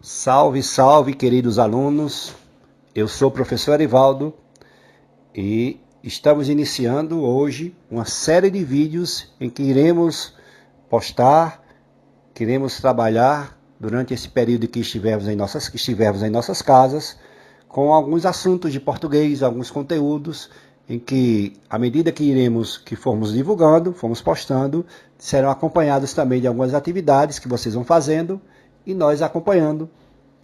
Salve, salve, queridos alunos. Eu sou o professor Arivaldo e estamos iniciando hoje uma série de vídeos em que iremos postar, queremos trabalhar durante esse período que estivermos em nossas casas, com alguns assuntos de português, alguns conteúdos em que, à medida que formos divulgando, formos postando, serão acompanhados também de algumas atividades que vocês vão fazendo e nós acompanhando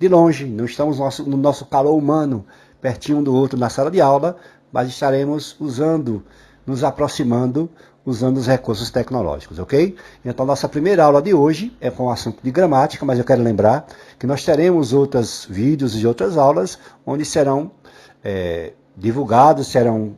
de longe. Não estamos no nosso calor humano, pertinho um do outro na sala de aula, mas estaremos nos aproximando, usando os recursos tecnológicos, ok? Então, nossa primeira aula de hoje é com o assunto de gramática, mas eu quero lembrar que nós teremos outros vídeos e outras aulas onde serão divulgados, serão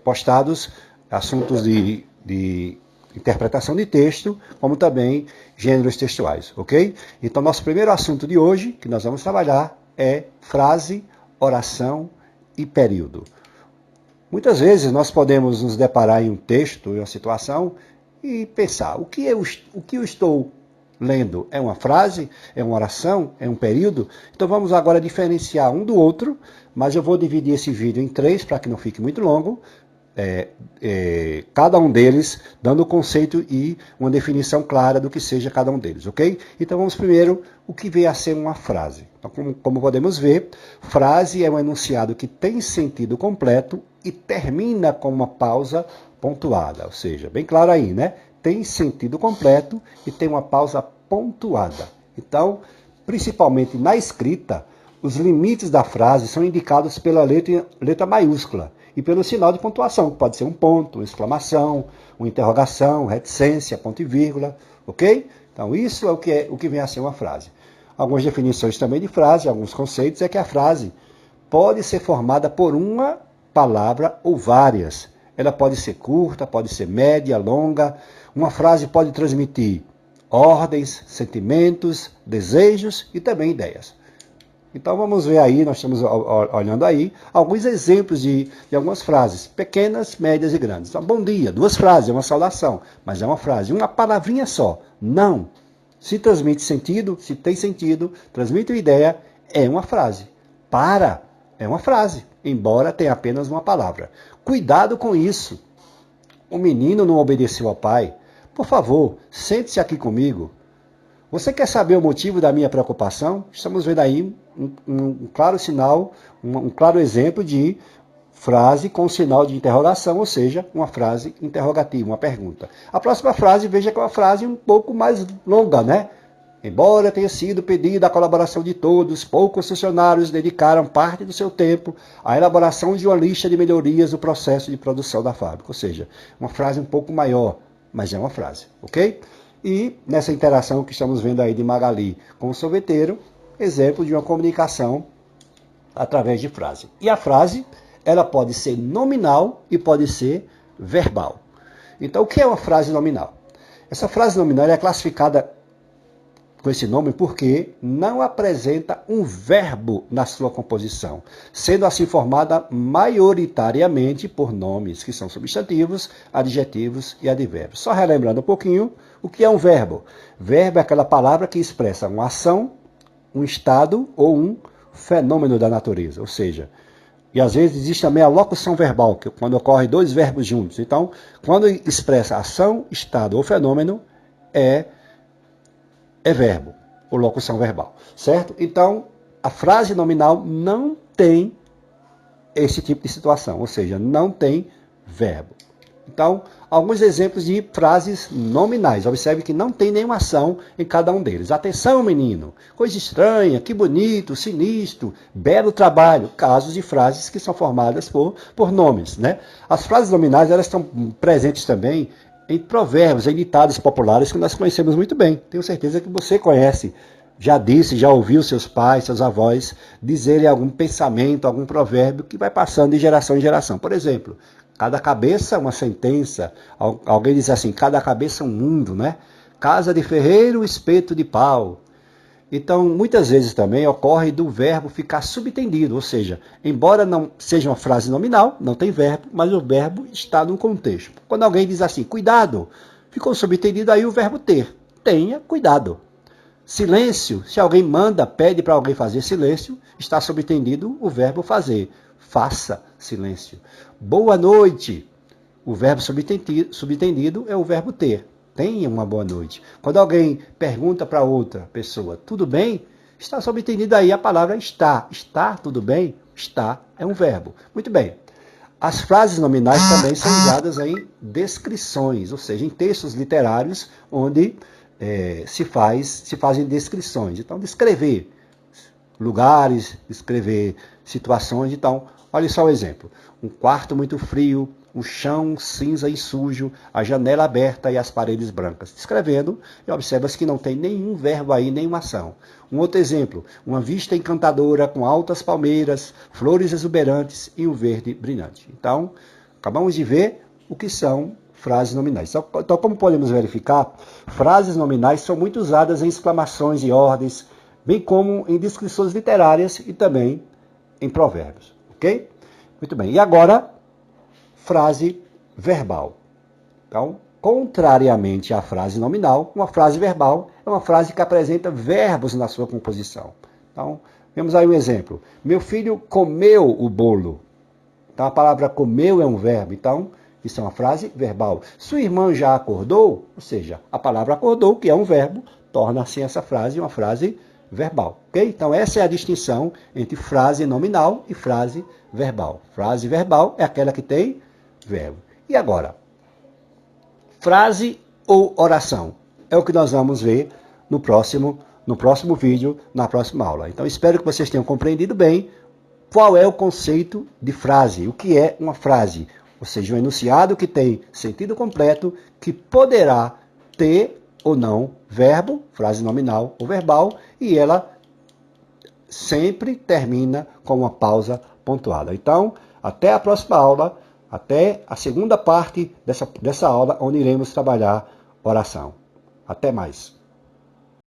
postados assuntos de interpretação de texto, como também gêneros textuais, ok? Então, nosso primeiro assunto de hoje, que nós vamos trabalhar, é frase, oração e período. Muitas vezes nós podemos nos deparar em um texto, em uma situação, e pensar, o que eu estou lendo? É uma frase? É uma oração? É um período? Então vamos agora diferenciar um do outro, mas eu vou dividir esse vídeo em 3 para que não fique muito longo. Cada um deles dando o conceito e uma definição clara do que seja cada um deles, ok? Então vamos primeiro o que vem a ser uma frase. Então, como podemos ver, frase é um enunciado que tem sentido completo e termina com uma pausa pontuada, ou seja, bem claro aí, né? Tem sentido completo e tem uma pausa pontuada. Então, principalmente na escrita, os limites da frase são indicados pela letra maiúscula e pelo sinal de pontuação, que pode ser um ponto, uma exclamação, uma interrogação, reticência, ponto e vírgula, ok? Então isso é o que vem a ser uma frase. Algumas definições também de frase, alguns conceitos, é que a frase pode ser formada por uma palavra ou várias. Ela pode ser curta, pode ser média, longa. Uma frase pode transmitir ordens, sentimentos, desejos e também ideias. Então vamos ver aí, nós estamos olhando aí, alguns exemplos de algumas frases, pequenas, médias e grandes. Então, bom dia, 2 frases, é uma saudação, mas é uma frase, uma palavrinha só, não. Se transmite sentido, se tem sentido, transmite uma ideia, é uma frase. Para, é uma frase, embora tenha apenas uma palavra. Cuidado com isso. O menino não obedeceu ao pai. Por favor, sente-se aqui comigo. Você quer saber o motivo da minha preocupação? Estamos vendo aí um claro sinal, um claro exemplo de frase com sinal de interrogação, ou seja, uma frase interrogativa, uma pergunta. A próxima frase, veja que é uma frase um pouco mais longa, né? Embora tenha sido pedida a colaboração de todos, poucos funcionários dedicaram parte do seu tempo à elaboração de uma lista de melhorias do processo de produção da fábrica. Ou seja, uma frase um pouco maior, mas é uma frase, ok? E nessa interação que estamos vendo aí de Magali com o sorveteiro, exemplo de uma comunicação através de frase. E a frase, ela pode ser nominal e pode ser verbal. Então, o que é uma frase nominal? Essa frase nominal é classificada com esse nome porque não apresenta um verbo na sua composição, sendo assim formada maioritariamente por nomes, que são substantivos, adjetivos e advérbios. Só relembrando um pouquinho, o que é um verbo? Verbo é aquela palavra que expressa uma ação, um estado ou um fenômeno da natureza, ou seja, e às vezes existe também a locução verbal, que quando ocorre 2 verbos juntos. Então, quando expressa ação, estado ou fenômeno, é verbo, ou locução verbal, certo? Então, a frase nominal não tem esse tipo de situação, ou seja, não tem verbo. Então, alguns exemplos de frases nominais. Observe que não tem nenhuma ação em cada um deles. Atenção, menino, coisa estranha, que bonito, sinistro, belo trabalho. Casos de frases que são formadas por nomes, né? As frases nominais, elas estão presentes também em provérbios, em ditados populares que nós conhecemos muito bem. Tenho certeza que você conhece, já disse, já ouviu seus pais, seus avós dizerem algum pensamento, algum provérbio que vai passando de geração em geração. Por exemplo, cada cabeça uma sentença. Alguém diz assim, cada cabeça um mundo, né? Casa de ferreiro, espeto de pau. Então, muitas vezes também ocorre do verbo ficar subtendido, ou seja, embora não seja uma frase nominal, não tem verbo, mas o verbo está num contexto. Quando alguém diz assim, cuidado, ficou subtendido aí o verbo ter. Tenha cuidado. Silêncio, se alguém manda, pede para alguém fazer silêncio, está subentendido o verbo fazer. Faça silêncio. Boa noite. O verbo subentendido é o verbo ter. Tenha uma boa noite. Quando alguém pergunta para outra pessoa, tudo bem? Está subentendido aí a palavra está. Está tudo bem? Está é um verbo. Muito bem. As frases nominais também são usadas em descrições, ou seja, em textos literários onde se fazem descrições. Então, descrever lugares, descrever situações. Então, olha só o exemplo. Um quarto muito frio, o chão cinza e sujo, a janela aberta e as paredes brancas. Descrevendo, e observa-se que não tem nenhum verbo aí, nenhuma ação. Um outro exemplo, uma vista encantadora com altas palmeiras, flores exuberantes e um verde brilhante. Então, acabamos de ver o que são frases nominais. Então, como podemos verificar, frases nominais são muito usadas em exclamações e ordens, bem como em descrições literárias e também em provérbios. Ok? Muito bem. E agora, frase verbal. Então, contrariamente à frase nominal, uma frase verbal é uma frase que apresenta verbos na sua composição. Então, vemos aí um exemplo. Meu filho comeu o bolo. Então, a palavra comeu é um verbo. Então, isso é uma frase verbal. Sua irmã já acordou? Ou seja, a palavra acordou, que é um verbo, torna assim essa frase uma frase verbal. Ok? Então, essa é a distinção entre frase nominal e frase verbal. Frase verbal é aquela que tem verbo. E agora? Frase ou oração? É o que nós vamos ver no próximo vídeo, na próxima aula. Então, espero que vocês tenham compreendido bem qual é o conceito de frase, o que é uma frase. Ou seja, um enunciado que tem sentido completo, que poderá ter ou não verbo, frase nominal ou verbal, e ela sempre termina com uma pausa pontuada. Então, até a próxima aula, até a segunda parte dessa aula, onde iremos trabalhar oração. Até mais.